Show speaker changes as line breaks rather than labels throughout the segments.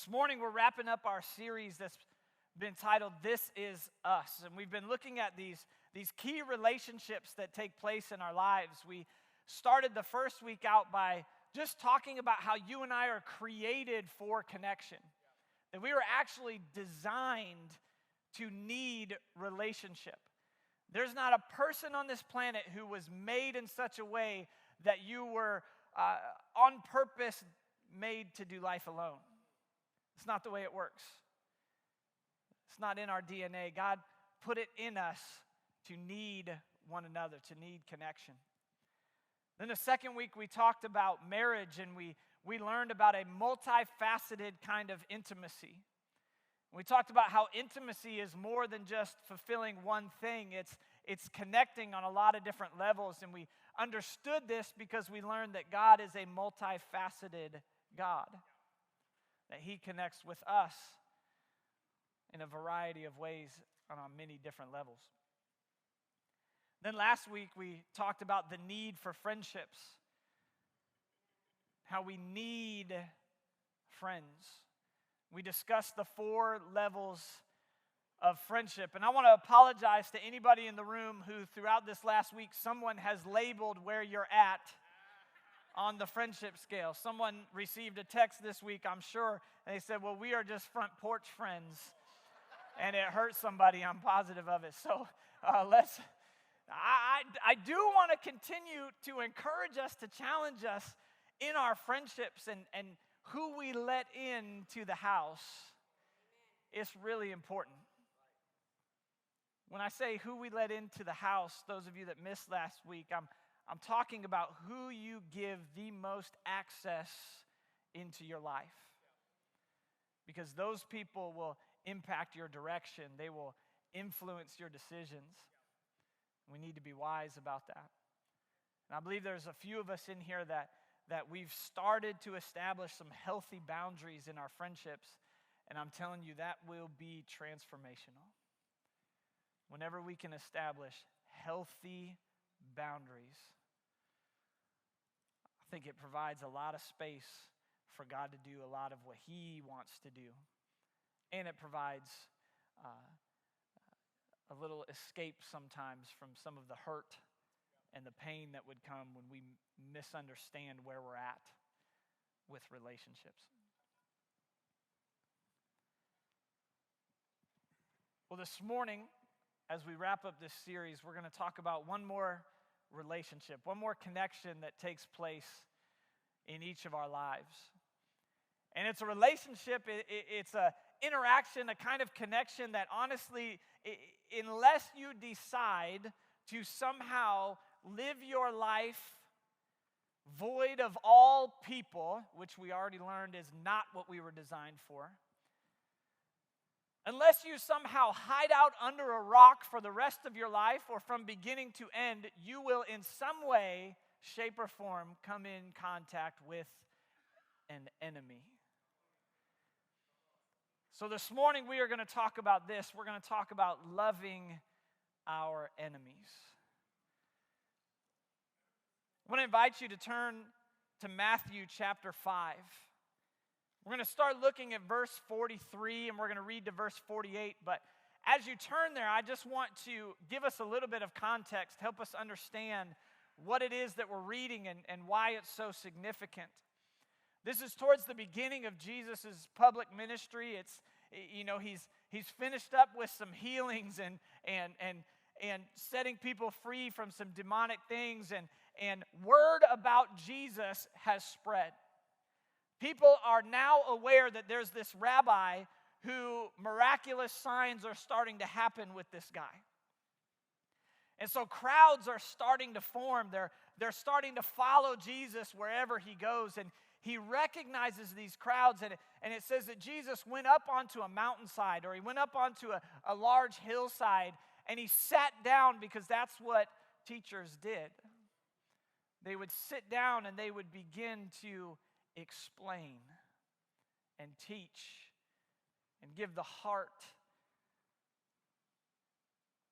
This morning we're wrapping up our series that's been titled This Is Us. And we've been looking at these key relationships that take place in our lives. We started the first week out by just talking about how you and I are created for connection. That we were actually designed to need relationship. There's not a person on this planet who was made in such a way that you were on purpose made to do life alone. It's not the way it works. It's not in our DNA. God put it in us to need one another, to need connection. Then the second week we talked about marriage, and we learned about a multifaceted kind of intimacy. We talked about how intimacy is more than just fulfilling one thing. It's connecting on a lot of different levels, and we understood this because we learned that God is a multifaceted God, that He connects with us in a variety of ways and on many different levels. Then last week we talked about the need for friendships, how we need friends. We discussed the 4 levels of friendship. And I want to apologize to anybody in the room who throughout this last week someone has labeled where you're at on the friendship scale. Someone received a text this week, I'm sure, and they said, well, we are just front porch friends. And it hurt somebody, I'm positive of it. So I do want to continue to encourage us, to challenge us in our friendships and who we let into the house. It's really important. When I say who we let into the house, those of you that missed last week, I'm talking about who you give the most access into your life. Because those people will impact your direction. They will influence your decisions. We need to be wise about that. And I believe there's a few of us in here that we've started to establish some healthy boundaries in our friendships. And I'm telling you, that will be transformational. Whenever we can establish healthy boundaries, I think it provides a lot of space for God to do a lot of what He wants to do. And it provides a little escape sometimes from some of the hurt and the pain that would come when we misunderstand where we're at with relationships. Well, this morning, as we wrap up this series, we're going to talk about one more relationship, one more connection that takes place in each of our lives. And it's a relationship, it's an interaction, a kind of connection that honestly, unless you decide to somehow live your life void of all people, which we already learned is not what we were designed for, unless you somehow hide out under a rock for the rest of your life or from beginning to end, you will in some way, shape, or form come in contact with an enemy. So this morning we are going to talk about this. We're going to talk about loving our enemies. I want to invite you to turn to Matthew chapter 5. We're going to start looking at verse 43, and we're going to read to verse 48. But as you turn there, I just want to give us a little bit of context, help us understand what it is that we're reading and why it's so significant. This is towards the beginning of Jesus' public ministry. It's, he's finished up with some healings and setting people free from some demonic things, and word about Jesus has spread. People are now aware that there's this rabbi who miraculous signs are starting to happen with this guy. And so crowds are starting to form. They're starting to follow Jesus wherever he goes. And he recognizes these crowds. And it says that Jesus went up onto a mountainside, or he went up onto a large hillside, and he sat down because that's what teachers did. They would sit down and they would begin to explain and teach and give the heart.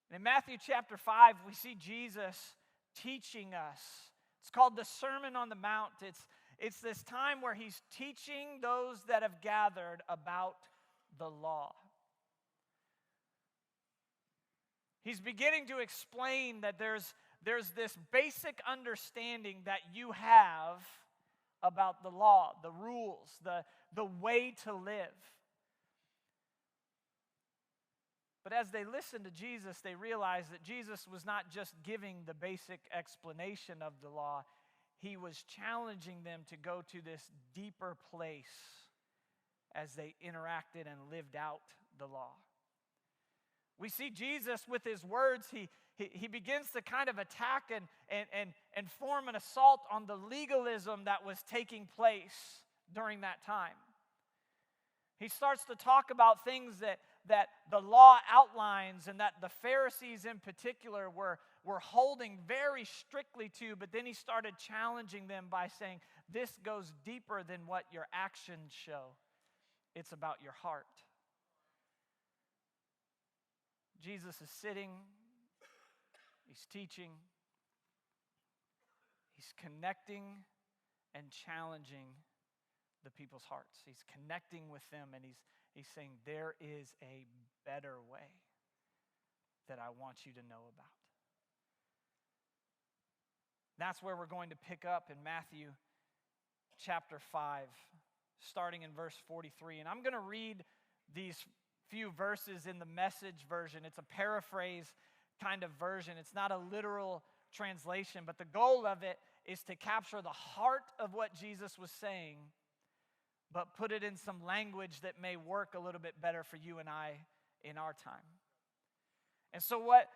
And in Matthew chapter 5, we see Jesus teaching us. It's called the Sermon on the Mount. It's this time where he's teaching those that have gathered about the law. He's beginning to explain that there's this basic understanding that you have about the law, the rules, the way to live. But as they listened to Jesus, they realized that Jesus was not just giving the basic explanation of the law. He was challenging them to go to this deeper place as they interacted and lived out the law. We see Jesus with his words, he begins to kind of attack and form an assault on the legalism that was taking place during that time. He starts to talk about things that the law outlines and that the Pharisees in particular were holding very strictly to, but then he started challenging them by saying, this goes deeper than what your actions show. It's about your heart. Jesus is sitting, he's teaching, he's connecting and challenging the people's hearts. He's connecting with them and he's saying, there is a better way that I want you to know about. That's where we're going to pick up in Matthew chapter 5, starting in verse 43. And I'm going to read these few verses in the Message version. It's a paraphrase kind of version. It's not a literal translation, but the goal of it is to capture the heart of what Jesus was saying, but put it in some language that may work a little bit better for you and I in our time. And so what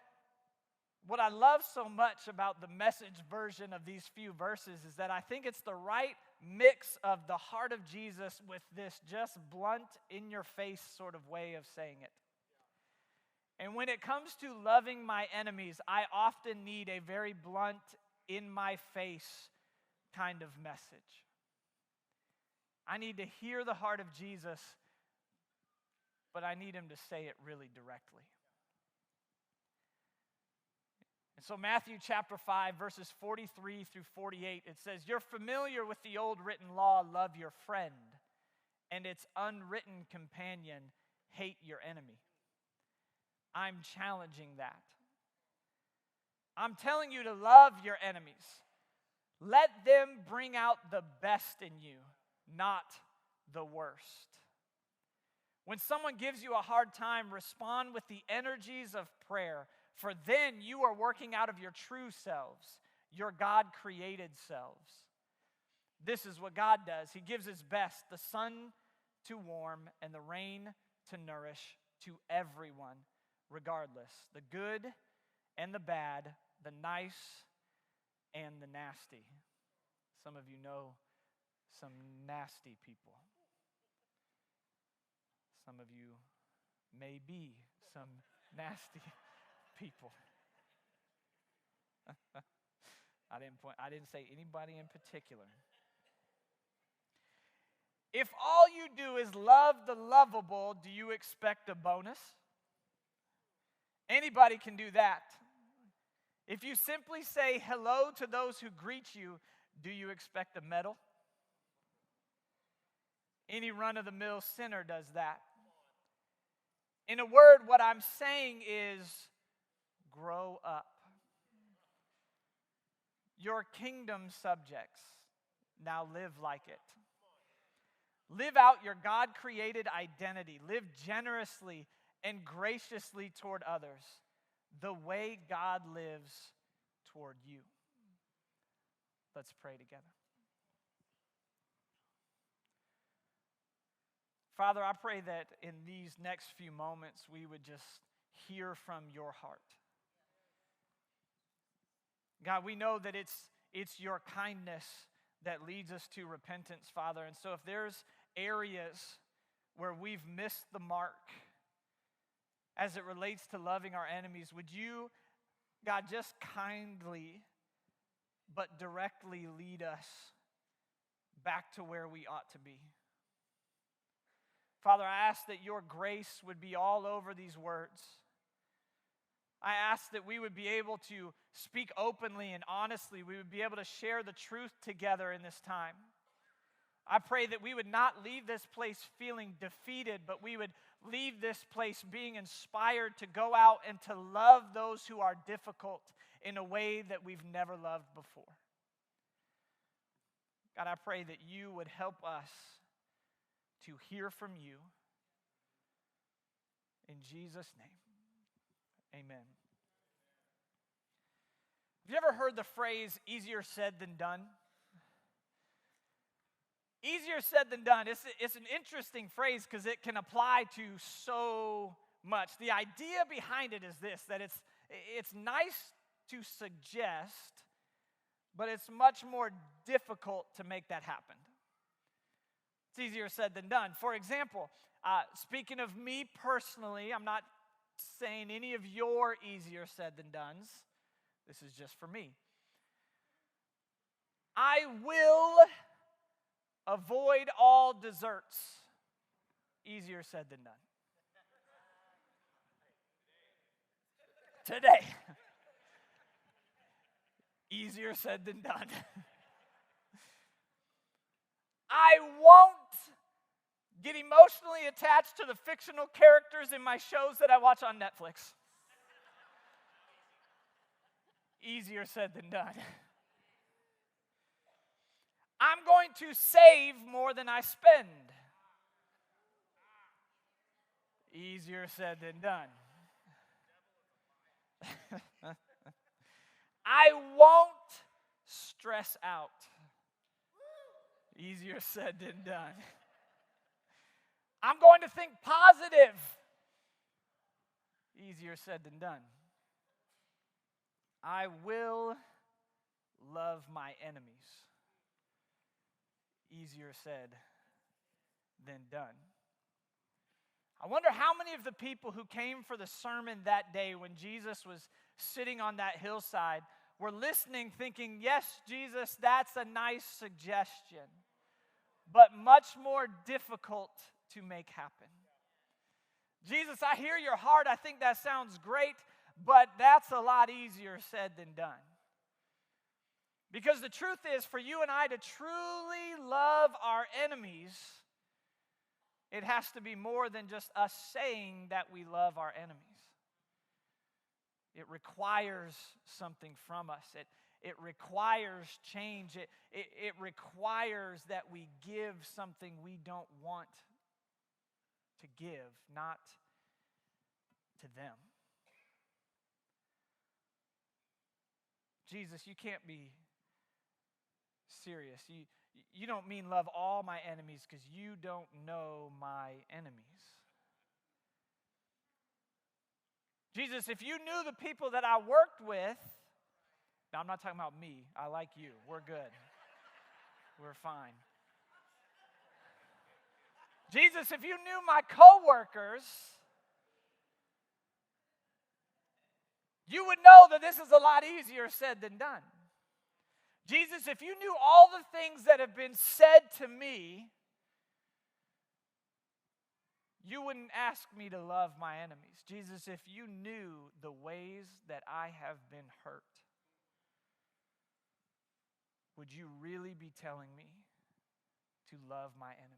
I love so much about the Message version of these few verses is that I think it's the right mix of the heart of Jesus with this just blunt, in-your-face sort of way of saying it. And when it comes to loving my enemies, I often need a very blunt, in-my-face kind of message. I need to hear the heart of Jesus, but I need him to say it really directly. And so Matthew chapter 5, verses 43 through 48, it says, you're familiar with the old written law, love your friend, and its unwritten companion, hate your enemy. I'm challenging that. I'm telling you to love your enemies. Let them bring out the best in you, not the worst. When someone gives you a hard time, respond with the energies of prayer. For then you are working out of your true selves, your God-created selves. This is what God does. He gives his best, the sun to warm and the rain to nourish to everyone, regardless. The good and the bad, the nice and the nasty. Some of you know some nasty people. Some of you may be some nasty people. I didn't say anybody in particular. If all you do is love the lovable, do you expect a bonus? Anybody can do that. If you simply say hello to those who greet you, do you expect a medal? Any run-of-the-mill sinner does that. In a word, what I'm saying is, grow up. Your kingdom subjects, now live like it. Live out your God-created identity. Live generously and graciously toward others, the way God lives toward you. Let's pray together. Father, I pray that in these next few moments we would just hear from your heart. God, we know that it's your kindness that leads us to repentance, Father. And so if there's areas where we've missed the mark as it relates to loving our enemies, would you, God, just kindly but directly lead us back to where we ought to be? Father, I ask that your grace would be all over these words. I ask that we would be able to speak openly and honestly. We would be able to share the truth together in this time. I pray that we would not leave this place feeling defeated, but we would leave this place being inspired to go out and to love those who are difficult in a way that we've never loved before. God, I pray that you would help us to hear from you. In Jesus' name, amen. Have you ever heard the phrase, easier said than done? Easier said than done. It's an interesting phrase because it can apply to so much. The idea behind it is this, that it's nice to suggest, but it's much more difficult to make that happen. It's easier said than done. For example, speaking of me personally, I'm not saying any of your easier said than dones. This is just for me. I will avoid all desserts. Easier said than done. Today. Easier said than done. I won't get emotionally attached to the fictional characters in my shows that I watch on Netflix. Easier said than done. I'm going to save more than I spend. Easier said than done. I won't stress out. Easier said than done. I'm going to think positive. Easier said than done. I will love my enemies. Easier said than done. I wonder how many of the people who came for the sermon that day when Jesus was sitting on that hillside were listening thinking, yes, Jesus, that's a nice suggestion, but much more difficult to make happen. Jesus, I hear your heart. I think that sounds great, but that's a lot easier said than done. Because the truth is, for you and I to truly love our enemies, it has to be more than just us saying that we love our enemies. It requires something from us. It requires change. It requires that we give something we don't want to give, not to them. Jesus, you can't be serious. You don't mean love all my enemies because you don't know my enemies. Jesus, if you knew the people that I worked with, now I'm not talking about me. I like you. We're good. We're fine. Jesus, if you knew my coworkers, you would know that this is a lot easier said than done. Jesus, if you knew all the things that have been said to me, you wouldn't ask me to love my enemies. Jesus, if you knew the ways that I have been hurt, would you really be telling me to love my enemies?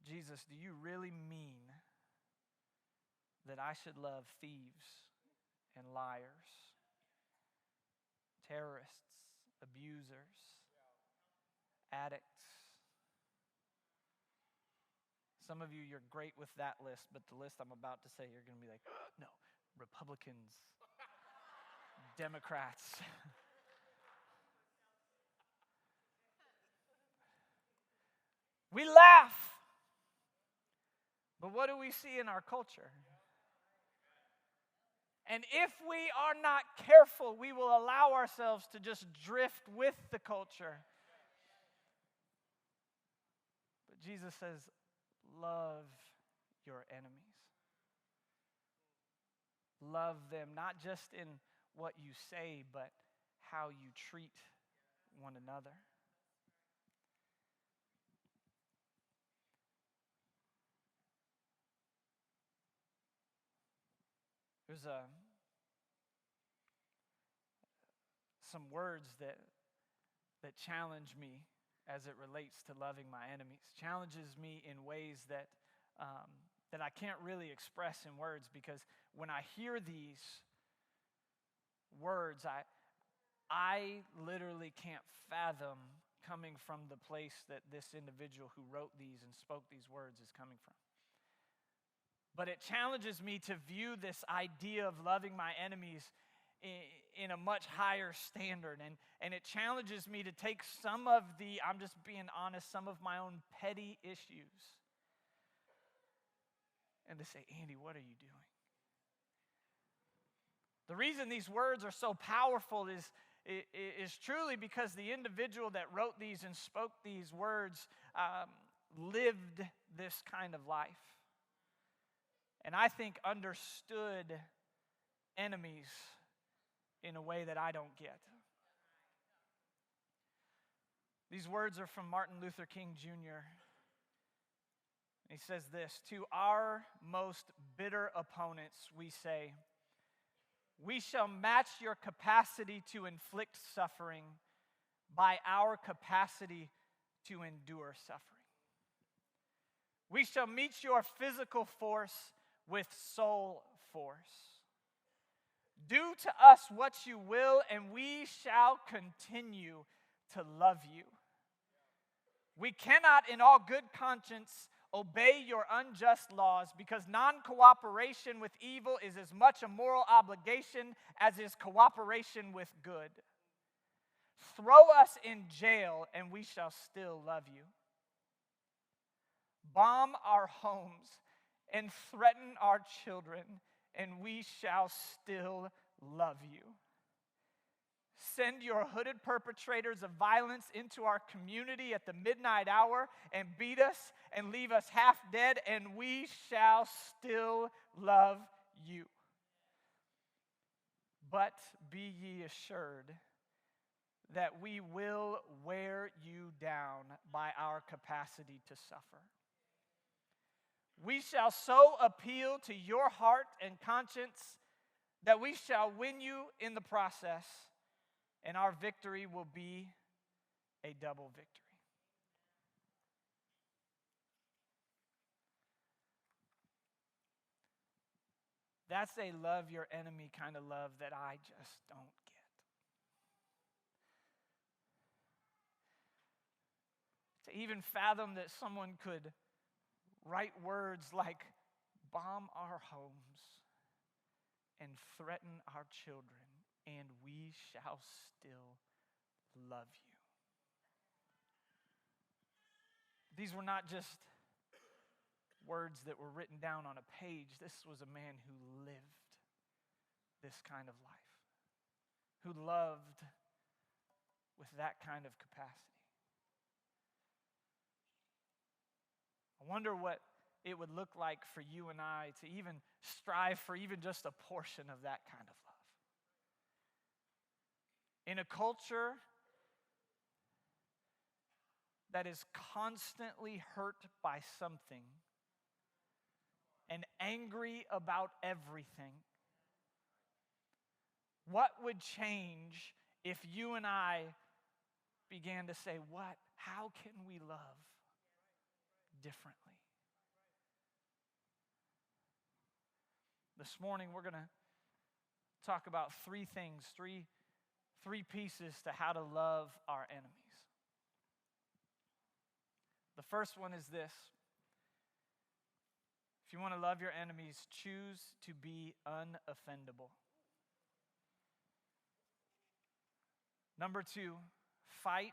Jesus, do you really mean that I should love thieves and liars, terrorists, abusers, addicts? Some of you, you're great with that list, but the list I'm about to say, you're going to be like, no, Republicans, Democrats. We laugh, but what do we see in our culture? And if we are not careful, we will allow ourselves to just drift with the culture. But Jesus says, love your enemies. Love them, not just in what you say, but how you treat one another. There's some words that that challenge me as it relates to loving my enemies. Challenges me in ways that that I can't really express in words, because when I hear these words, I literally can't fathom coming from the place that this individual who wrote these and spoke these words is coming from. But it challenges me to view this idea of loving my enemies in a much higher standard. And it challenges me to take some of the, I'm just being honest, some of my own petty issues and to say, Andy, what are you doing? The reason these words are so powerful is truly because the individual that wrote these and spoke these words lived this kind of life. And I think understood enemies in a way that I don't get. These words are from Martin Luther King Jr. He says this: "To our most bitter opponents, we say, we shall match your capacity to inflict suffering by our capacity to endure suffering. We shall meet your physical force with soul force. Do to us what you will, and we shall continue to love you. We cannot, in all good conscience, obey your unjust laws, because non-cooperation with evil is as much a moral obligation as is cooperation with good. Throw us in jail, and we shall still love you. Bomb our homes and threaten our children, and we shall still love you. Send your hooded perpetrators of violence into our community at the midnight hour and beat us and leave us half dead, and we shall still love you. But be ye assured that we will wear you down by our capacity to suffer. We shall so appeal to your heart and conscience that we shall win you in the process, and our victory will be a double victory." That's a love your enemy kind of love that I just don't get. To even fathom that someone could write words like bomb our homes and threaten our children, and we shall still love you. These were not just words that were written down on a page. This was a man who lived this kind of life, who loved with that kind of capacity. I wonder what it would look like for you and I to even strive for even just a portion of that kind of love. In a culture that is constantly hurt by something and angry about everything, what would change if you and I began to say, how can we love differently? This morning we're going to talk about three things, three pieces to how to love our enemies. The first one is this: if you want to love your enemies, choose to be unoffendable. Number two, fight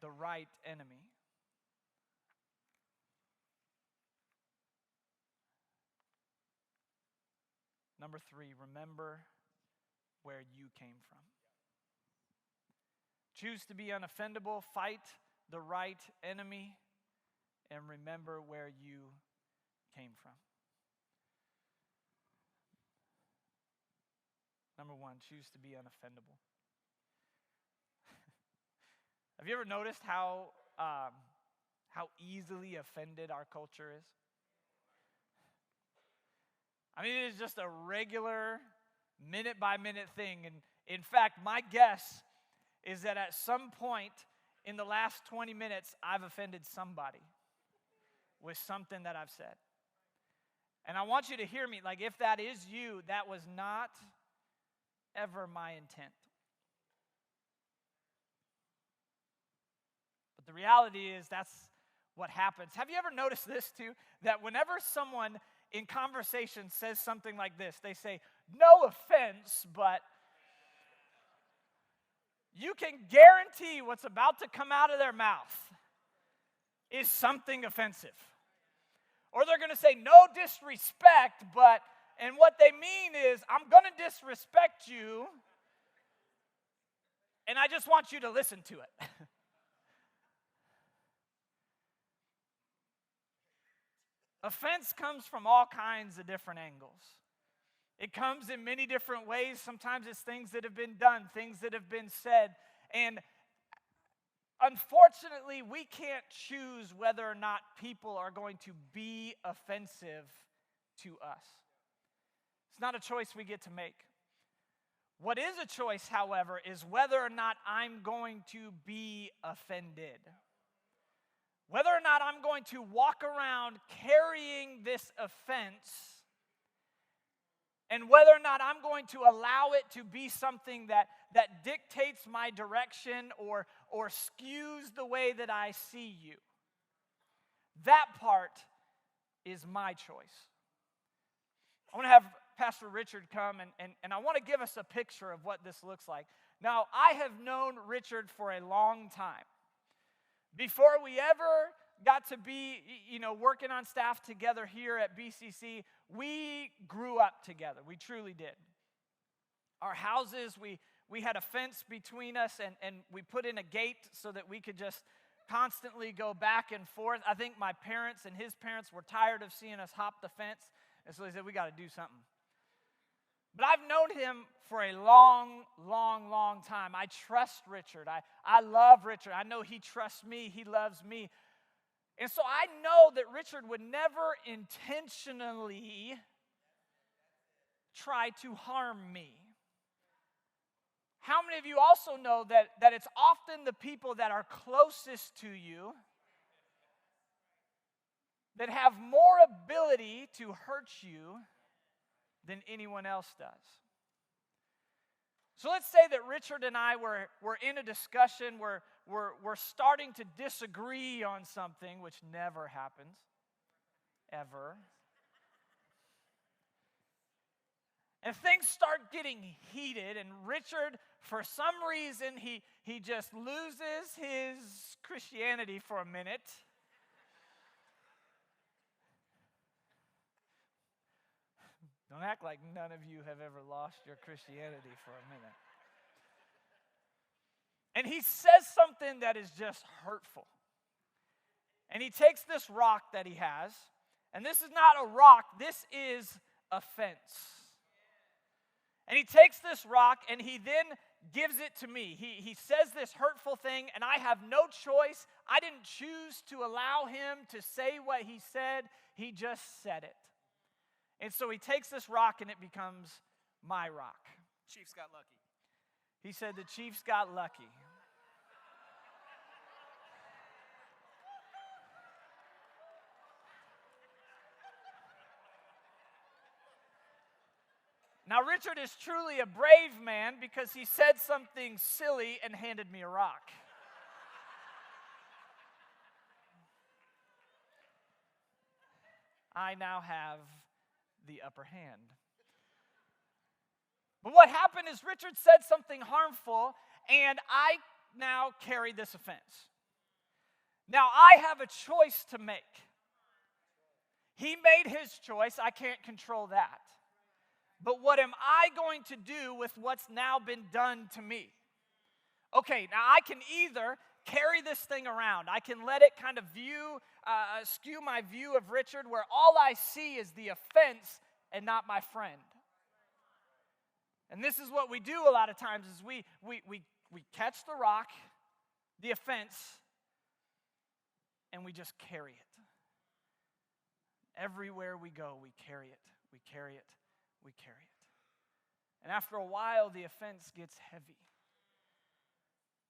the right enemy. Number three, remember where you came from. Choose to be unoffendable, fight the right enemy, and remember where you came from. Number one, choose to be unoffendable. Have you ever noticed how easily offended our culture is? I mean, it is just a regular minute-by-minute thing. And in fact, my guess is that at some point in the last 20 minutes, I've offended somebody with something that I've said. And I want you to hear me, like if that is you, that was not ever my intent. But the reality is that's what happens. Have you ever noticed this too? That whenever someone in conversation says something like this, they say, no offense, but you can guarantee what's about to come out of their mouth is something offensive. Or they're going to say, no disrespect, but, and what they mean is, I'm going to disrespect you, and I just want you to listen to it. Offense comes from all kinds of different angles. It comes in many different ways. Sometimes it's things that have been done, things that have been said. And unfortunately, we can't choose whether or not people are going to be offensive to us. It's not a choice we get to make. What is a choice, however, is whether or not I'm going to be offended. Whether or not I'm going to walk around carrying this offense, and whether or not I'm going to allow it to be something that dictates my direction or skews the way that I see you. That part is my choice. I want to have Pastor Richard come, and I want to give us a picture of what this looks like. Now, I have known Richard for a long time. Before we ever got to be, working on staff together here at BCC, we grew up together. We truly did. Our houses, we had a fence between us, and we put in a gate so that we could just constantly go back and forth. I think my parents and his parents were tired of seeing us hop the fence, and so they said, we got to do something. But I've known him for a long, long, long time. I trust Richard. I love Richard. I know he trusts me. He loves me. And so I know that Richard would never intentionally try to harm me. How many of you also know that it's often the people that are closest to you that have more ability to hurt you than anyone else does? So let's say that Richard and I were in a discussion where we're starting to disagree on something, which never happens, ever. And things start getting heated, and Richard, for some reason, he just loses his Christianity for a minute. Don't act like none of you have ever lost your Christianity for a minute. And he says something that is just hurtful. And he takes this rock that he has, and this is not a rock, this is offense. And he takes this rock and he then gives it to me. He says this hurtful thing, and I have no choice. I didn't choose to allow him to say what he said. He just said it. And so he takes this rock and it becomes my rock.
Chiefs got lucky.
He said the Chiefs got lucky. Now, Richard is truly a brave man because he said something silly and handed me a rock. I now have the upper hand. But what happened is Richard said something harmful, and I now carry this offense. Now, I have a choice to make. He made his choice. I can't control that. But what am I going to do with what's now been done to me? Okay, now I can either carry this thing around. I can let it kind of skew my view of Richard, where all I see is the offense and not my friend. And this is what we do a lot of times, is we catch the rock, the offense, and we just carry it. Everywhere we go, we carry it, we carry it, we carry it. And after a while, the offense gets heavy.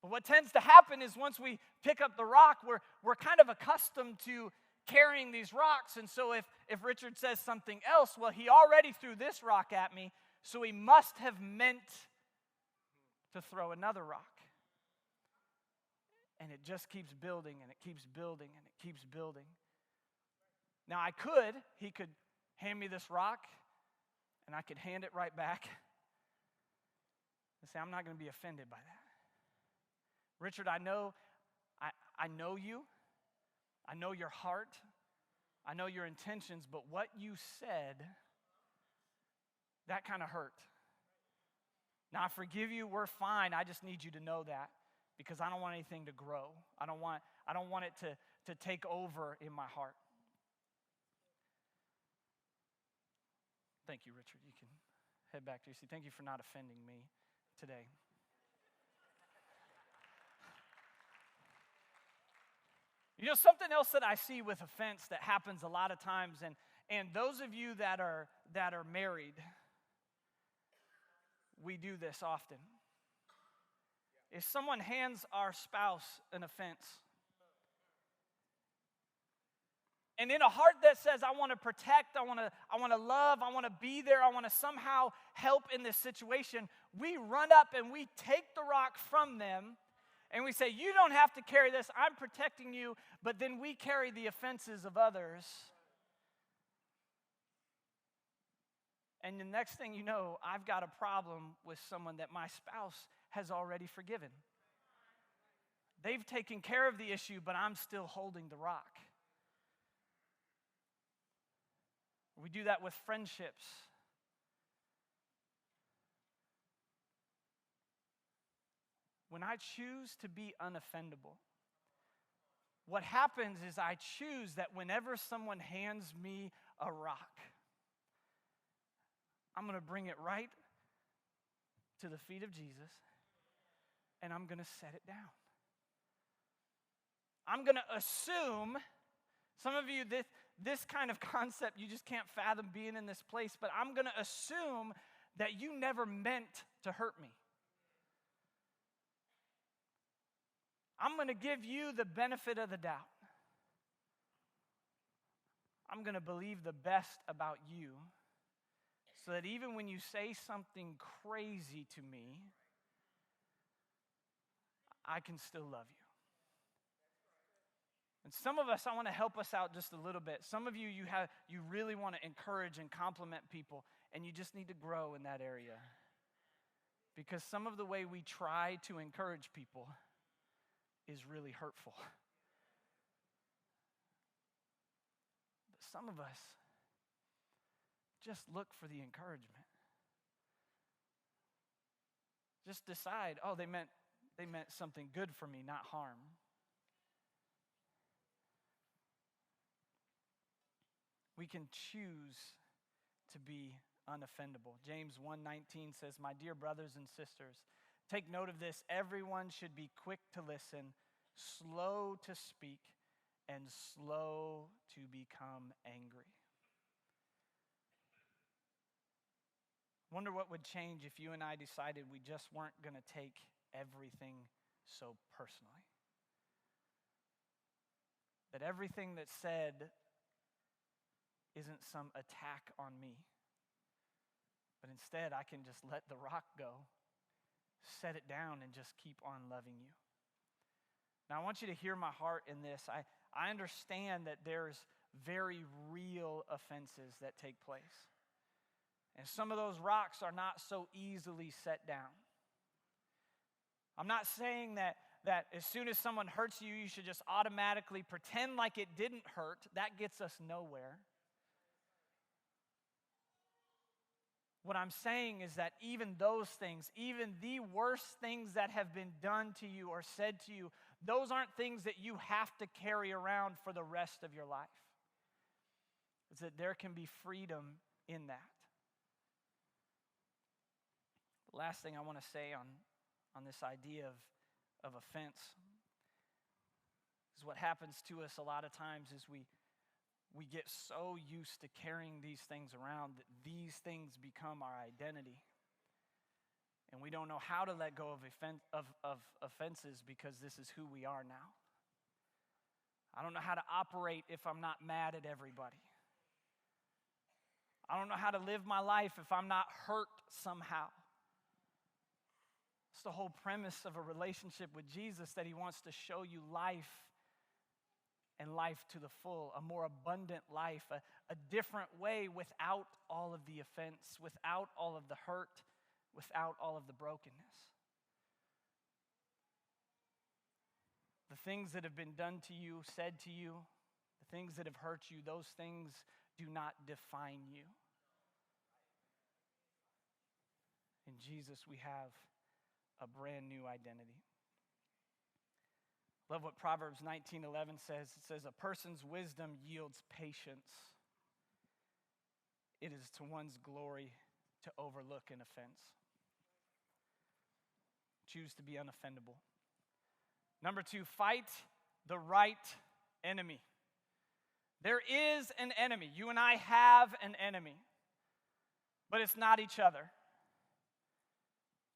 But what tends to happen is once we pick up the rock, we're kind of accustomed to carrying these rocks. And so if Richard says something else, well, he already threw this rock at me, so he must have meant to throw another rock. And it just keeps building, and it keeps building, and it keeps building. Now he could hand me this rock, and I could hand it right back and say, I'm not going to be offended by that. Richard, I know you. I know your heart. I know your intentions, but what you said, that kind of hurt. Now, I forgive you. We're fine. I just need you to know that because I don't want anything to grow. I don't want it to take over in my heart. Thank you, Richard. You can head back to your seat. Thank you for not offending me today. You know, something else that I see with offense that happens a lot of times, and those of you that are married, we do this often. If someone hands our spouse an offense, and in a heart that says, I want to protect, I want to love, I want to be there, I want to somehow help in this situation, we run up and we take the rock from them, and we say, you don't have to carry this, I'm protecting you, but then we carry the offenses of others. And the next thing you know, I've got a problem with someone that my spouse has already forgiven. They've taken care of the issue, but I'm still holding the rock. We do that with friendships. When I choose to be unoffendable, what happens is I choose that whenever someone hands me a rock, I'm going to bring it right to the feet of Jesus, and I'm going to set it down. I'm going to assume, some of you, this kind of concept, you just can't fathom being in this place, but I'm going to assume that you never meant to hurt me. I'm going to give you the benefit of the doubt. I'm going to believe the best about you so that even when you say something crazy to me, I can still love you. And some of us, I want to help us out just a little bit. Some of you, you really want to encourage and compliment people, and you just need to grow in that area. Because some of the way we try to encourage people is really hurtful. But some of us just look for the encouragement. Just decide, oh, they meant something good for me, not harm. We can choose to be unoffendable. James 1:19 says, my dear brothers and sisters, take note of this. Everyone should be quick to listen, slow to speak, and slow to become angry. Wonder what would change if you and I decided we just weren't going to take everything so personally. That everything that's said isn't some attack on me, but instead I can just let the rock go, set it down, and just keep on loving you. Now I want you to hear my heart in this. I understand that there's very real offenses that take place. And some of those rocks are not so easily set down. I'm not saying that as soon as someone hurts you, you should just automatically pretend like it didn't hurt. That gets us nowhere. What I'm saying is that even those things, even the worst things that have been done to you or said to you, those aren't things that you have to carry around for the rest of your life. It's that there can be freedom in that. The last thing I want to say on this idea of offense is what happens to us a lot of times is we get so used to carrying these things around that these things become our identity. And we don't know how to let go of offenses because this is who we are now. I don't know how to operate if I'm not mad at everybody. I don't know how to live my life if I'm not hurt somehow. It's the whole premise of a relationship with Jesus, that he wants to show you life and life to the full, a more abundant life, a different way without all of the offense, without all of the hurt, without all of the brokenness. The things that have been done to you, said to you, the things that have hurt you, those things do not define you. In Jesus, we have a brand new identity. Love what Proverbs 19:11 says. It says, a person's wisdom yields patience. It is to one's glory to overlook an offense. Choose to be unoffendable. Number 2, fight the right enemy. There is an enemy. You and I have an enemy, but it's not each other.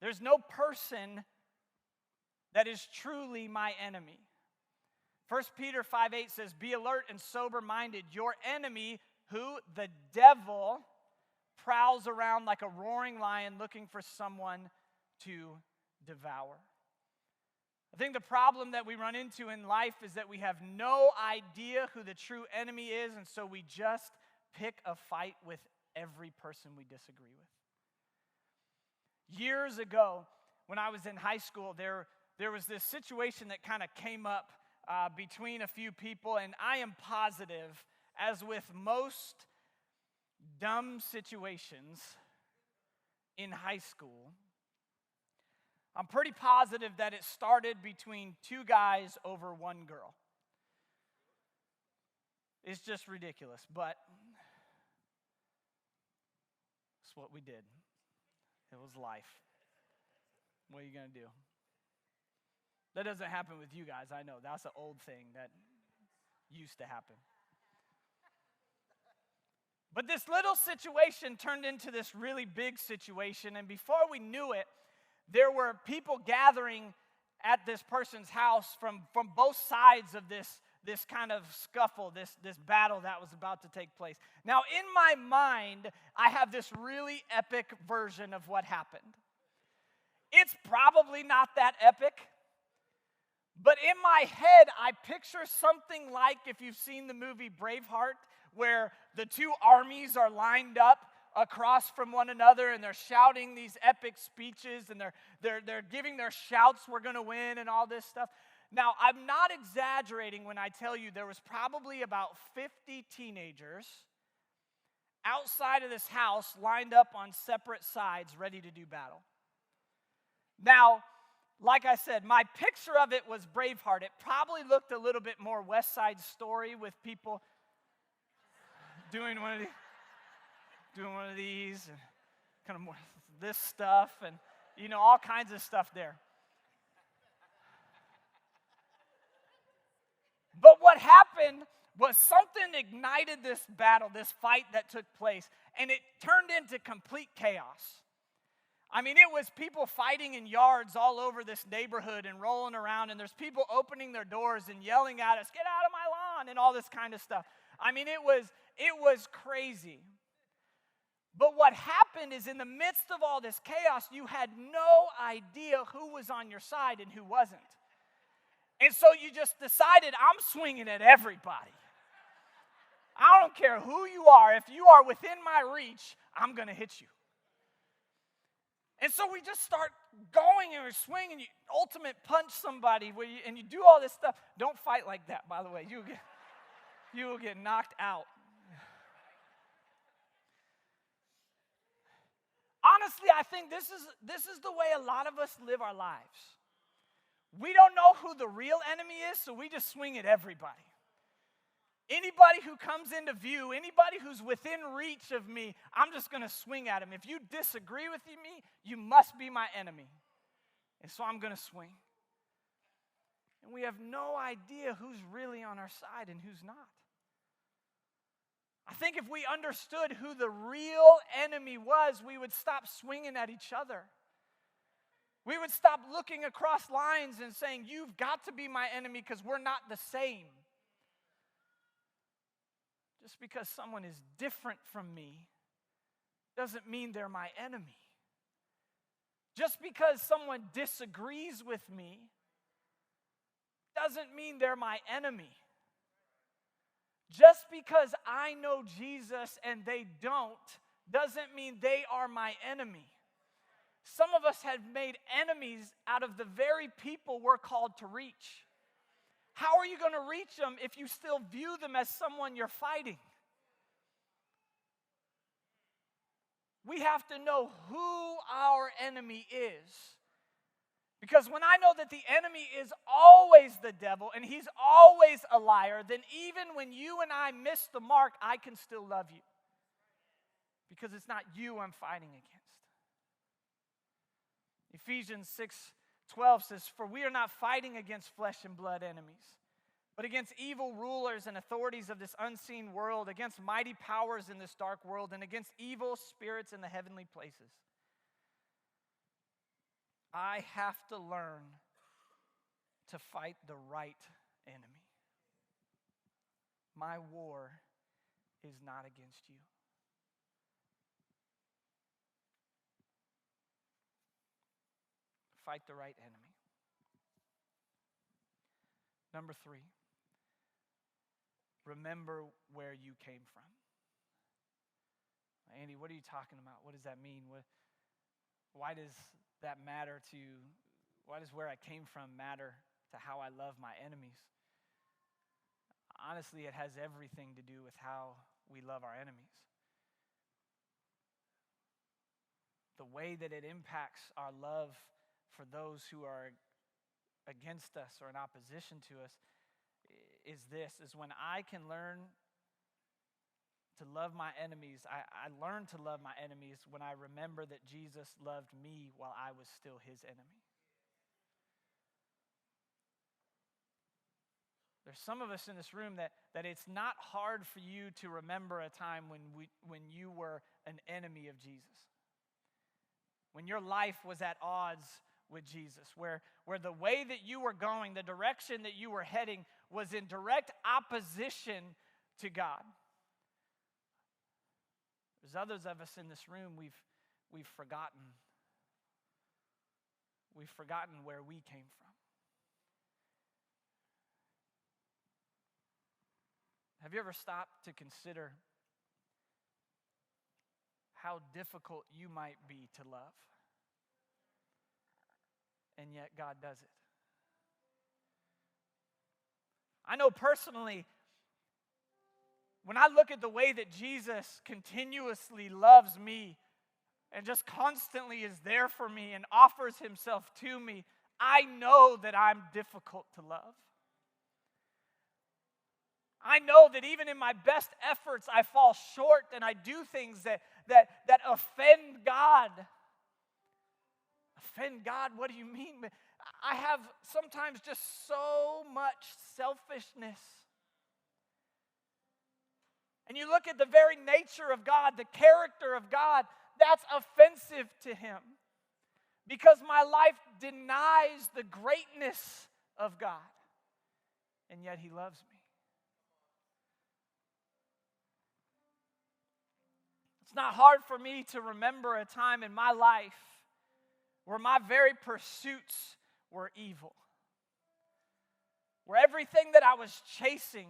There's no person that is truly my enemy. 1 Peter 5:8 says, be alert and sober-minded. Your enemy, who? The devil, prowls around like a roaring lion looking for someone to devour. I think the problem that we run into in life is that we have no idea who the true enemy is, and so we just pick a fight with every person we disagree with. Years ago, when I was in high school, there was this situation that kind of came up between a few people, and I am positive, as with most dumb situations in high school, I'm pretty positive that it started between two guys over one girl. It's just ridiculous, but it's what we did. It was life. What are you going to do? That doesn't happen with you guys, I know. That's an old thing that used to happen. But this little situation turned into this really big situation, and before we knew it, there were people gathering at this person's house from both sides of this kind of scuffle, this battle that was about to take place. Now, in my mind, I have this really epic version of what happened. It's probably not that epic, but in my head, I picture something like, if you've seen the movie Braveheart, where the two armies are lined up across from one another, and they're shouting these epic speeches, and they're giving their shouts, we're going to win, and all this stuff. Now, I'm not exaggerating when I tell you there was probably about 50 teenagers outside of this house lined up on separate sides, ready to do battle. Now, like I said, my picture of it was Braveheart. It probably looked a little bit more West Side Story, with people doing one of these, and kind of more this stuff, and all kinds of stuff there. But what happened was something ignited this battle, this fight that took place, and it turned into complete chaos. I mean, it was people fighting in yards all over this neighborhood and rolling around, and there's people opening their doors and yelling at us, get out of my lawn, and all this kind of stuff. I mean, it was crazy. But what happened is, in the midst of all this chaos, you had no idea who was on your side and who wasn't. And so you just decided, I'm swinging at everybody. I don't care who you are. If you are within my reach, I'm going to hit you. And so we just start going and we're swinging. You ultimate punch somebody and you do all this stuff. Don't fight like that, by the way. You will get knocked out. Honestly, I think this is the way a lot of us live our lives. We don't know who the real enemy is, so we just swing at everybody. Anybody who comes into view, anybody who's within reach of me, I'm just going to swing at him. If you disagree with me, you must be my enemy. And so I'm going to swing. And we have no idea who's really on our side and who's not. I think if we understood who the real enemy was, we would stop swinging at each other. We would stop looking across lines and saying, you've got to be my enemy because we're not the same. Just because someone is different from me doesn't mean they're my enemy. Just because someone disagrees with me doesn't mean they're my enemy. Just because I know Jesus and they don't doesn't mean they are my enemy. Some of us have made enemies out of the very people we're called to reach. How are you going to reach them if you still view them as someone you're fighting? We have to know who our enemy is. Because when I know that the enemy is always the devil and he's always a liar, then even when you and I miss the mark, I can still love you. Because it's not you I'm fighting against. Ephesians 6:12 says, "For we are not fighting against flesh and blood enemies, but against evil rulers and authorities of this unseen world, against mighty powers in this dark world, and against evil spirits in the heavenly places." I have to learn to fight the right enemy. My war is not against you. Fight the right enemy. Number 3, remember where you came from. Andy, what are you talking about? What does that mean? Why does that matter why does where I came from matter to how I love my enemies? Honestly, it has everything to do with how we love our enemies. The way that it impacts our love for those who are against us or in opposition to us is when I can learn to love my enemies. I learn to love my enemies when I remember that Jesus loved me while I was still his enemy. There's some of us in this room that it's not hard for you to remember a time when you were an enemy of Jesus. When your life was at odds with Jesus, where the way that you were going, the direction that you were heading was in direct opposition to God. There's others of us in this room, we've forgotten. We've forgotten where we came from. Have you ever stopped to consider how difficult you might be to love? And yet God does it. I know personally, when I look at the way that Jesus continuously loves me and just constantly is there for me and offers himself to me, I know that I'm difficult to love. I know that even in my best efforts, I fall short and I do things that offend God. Offend God? What do you mean? I have sometimes just so much selfishness. And you look at the very nature of God, the character of God, that's offensive to him. Because my life denies the greatness of God. And yet he loves me. It's not hard for me to remember a time in my life where my very pursuits were evil. Where everything that I was chasing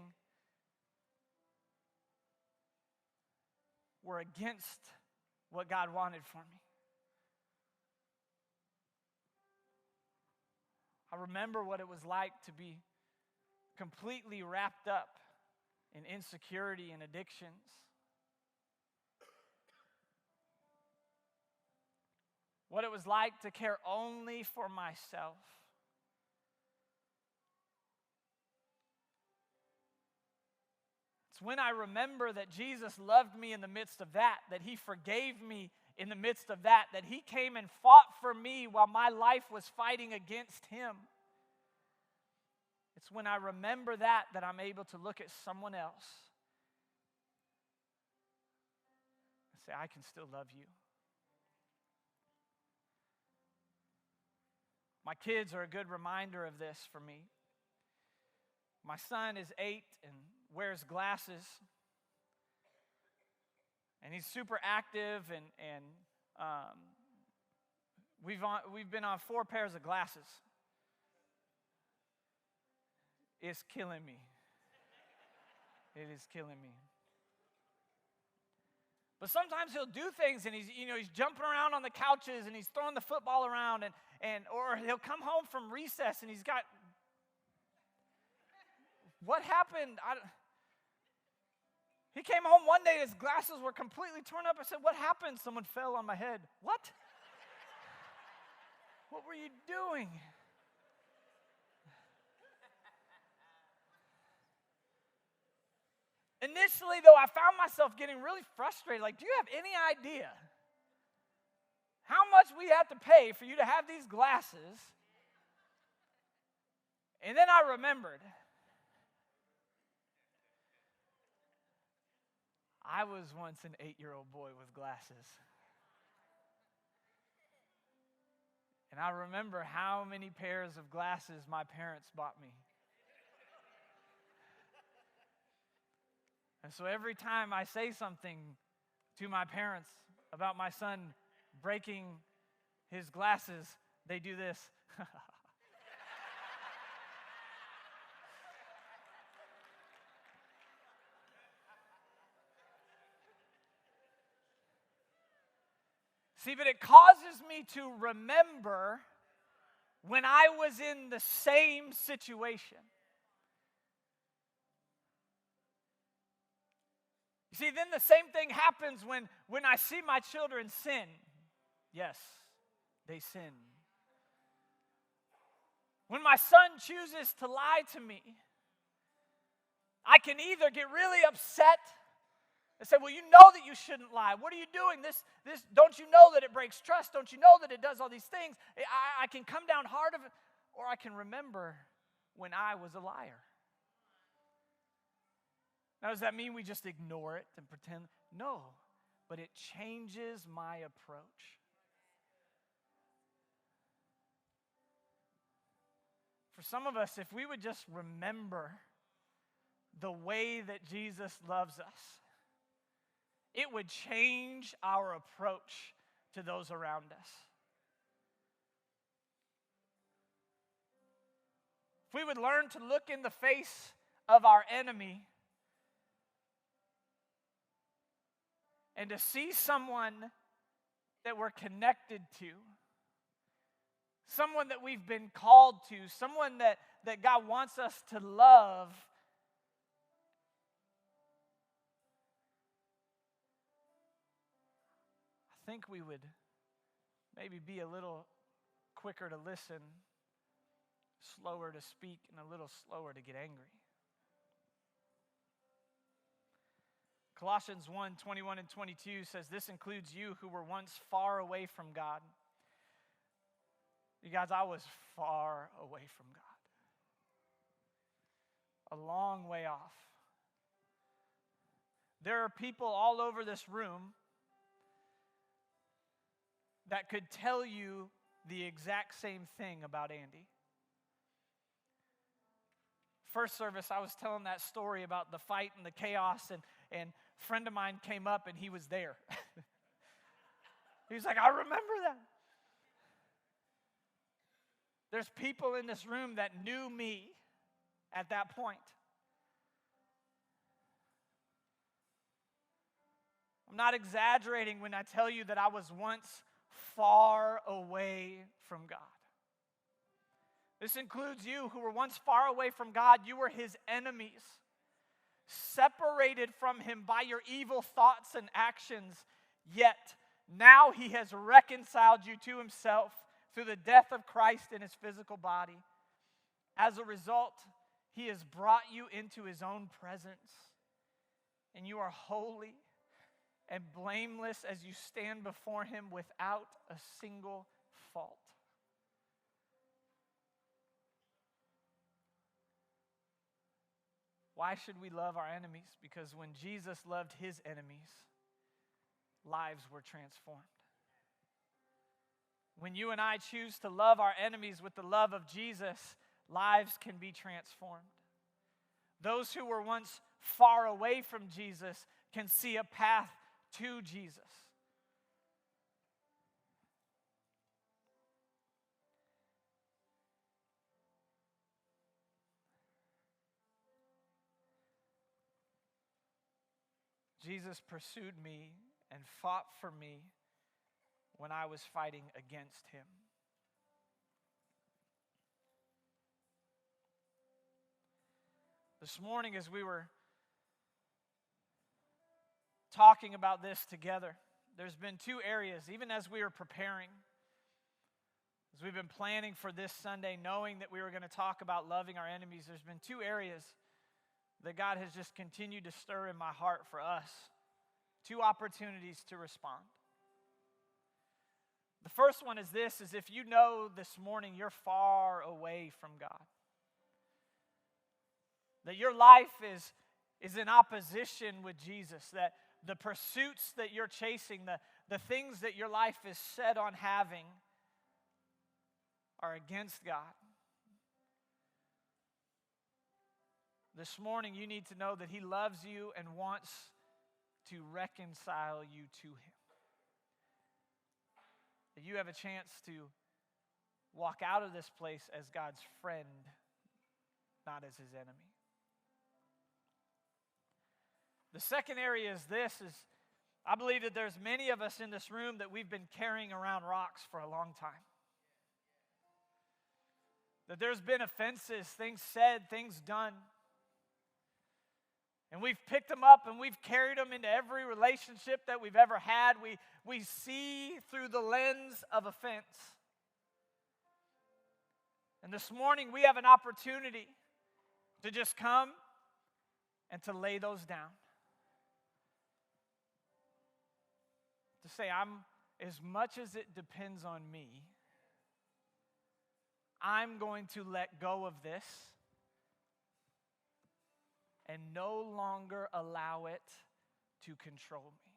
were against what God wanted for me. I remember what it was like to be completely wrapped up in insecurity and addictions. What it was like to care only for myself. It's when I remember that Jesus loved me in the midst of that he forgave me in the midst of that he came and fought for me while my life was fighting against him. It's when I remember that I'm able to look at someone else and say, I can still love you. My kids are a good reminder of this for me. My son is 8 and wears glasses. And he's super active, and we've been on 4 pairs of glasses. It's killing me. It is killing me. But sometimes he'll do things, and he's jumping around on the couches, and he's throwing the football around, or he'll come home from recess, and he's got. What happened? He came home one day, his glasses were completely torn up. I said, "What happened?" "Someone fell on my head." "What? What were you doing?" Initially, though, I found myself getting really frustrated. Like, do you have any idea how much we have to pay for you to have these glasses? And then I remembered, I was once an 8-year-old boy with glasses. And I remember how many pairs of glasses my parents bought me. And so every time I say something to my parents about my son breaking his glasses, they do this. See, but it causes me to remember when I was in the same situation. You see, then the same thing happens when I see my children sin. Yes, they sin. When my son chooses to lie to me, I can either get really upset and say, "Well, you know that you shouldn't lie. What are you doing? This don't you know that it breaks trust? Don't you know that it does all these things?" I can come down hard of it, or I can remember when I was a liar. Now, does that mean we just ignore it and pretend? No, but it changes my approach. For some of us, if we would just remember the way that Jesus loves us, it would change our approach to those around us. If we would learn to look in the face of our enemy and to see someone that we're connected to, someone that we've been called to, someone that God wants us to love, I think we would maybe be a little quicker to listen, slower to speak, and a little slower to get angry. Colossians 1:21 and 22 says, "This includes you who were once far away from God." You guys, I was far away from God. A long way off. There are people all over this room that could tell you the exact same thing about Andy. First service, I was telling that story about the fight and the chaos, and a friend of mine came up and he was there. He was like, "I remember that." There's people in this room that knew me at that point. I'm not exaggerating when I tell you that I was once far away from God. This includes you who were once far away from God. You were his enemies, separated from him by your evil thoughts and actions. Yet, now he has reconciled you to himself through the death of Christ in his physical body. As a result, he has brought you into his own presence, and you are holy and blameless as you stand before him without a single fault. Why should we love our enemies? Because when Jesus loved his enemies, lives were transformed. When you and I choose to love our enemies with the love of Jesus, lives can be transformed. Those who were once far away from Jesus can see a path to Jesus. Jesus pursued me and fought for me when I was fighting against him. This morning, as we were talking about this together, there's been two areas, even as we were preparing, as we've been planning for this Sunday, knowing that we were going to talk about loving our enemies, there's been two areas that God has just continued to stir in my heart for us. Two opportunities to respond. The first one is this, is if you know this morning you're far away from God. That your life is in opposition with Jesus. That the pursuits that you're chasing, the things that your life is set on having are against God. This morning you need to know that He loves you and wants to reconcile you to Him. That you have a chance to walk out of this place as God's friend, not as His enemy. The second area is this, is I believe that there's many of us in this room that we've been carrying around rocks for a long time. That there's been offenses, things said, things done. And we've picked them up and we've carried them into every relationship that we've ever had. We see through the lens of offense. And this morning we have an opportunity to just come and to lay those down. To say, as much as it depends on me, I'm going to let go of this and no longer allow it to control me.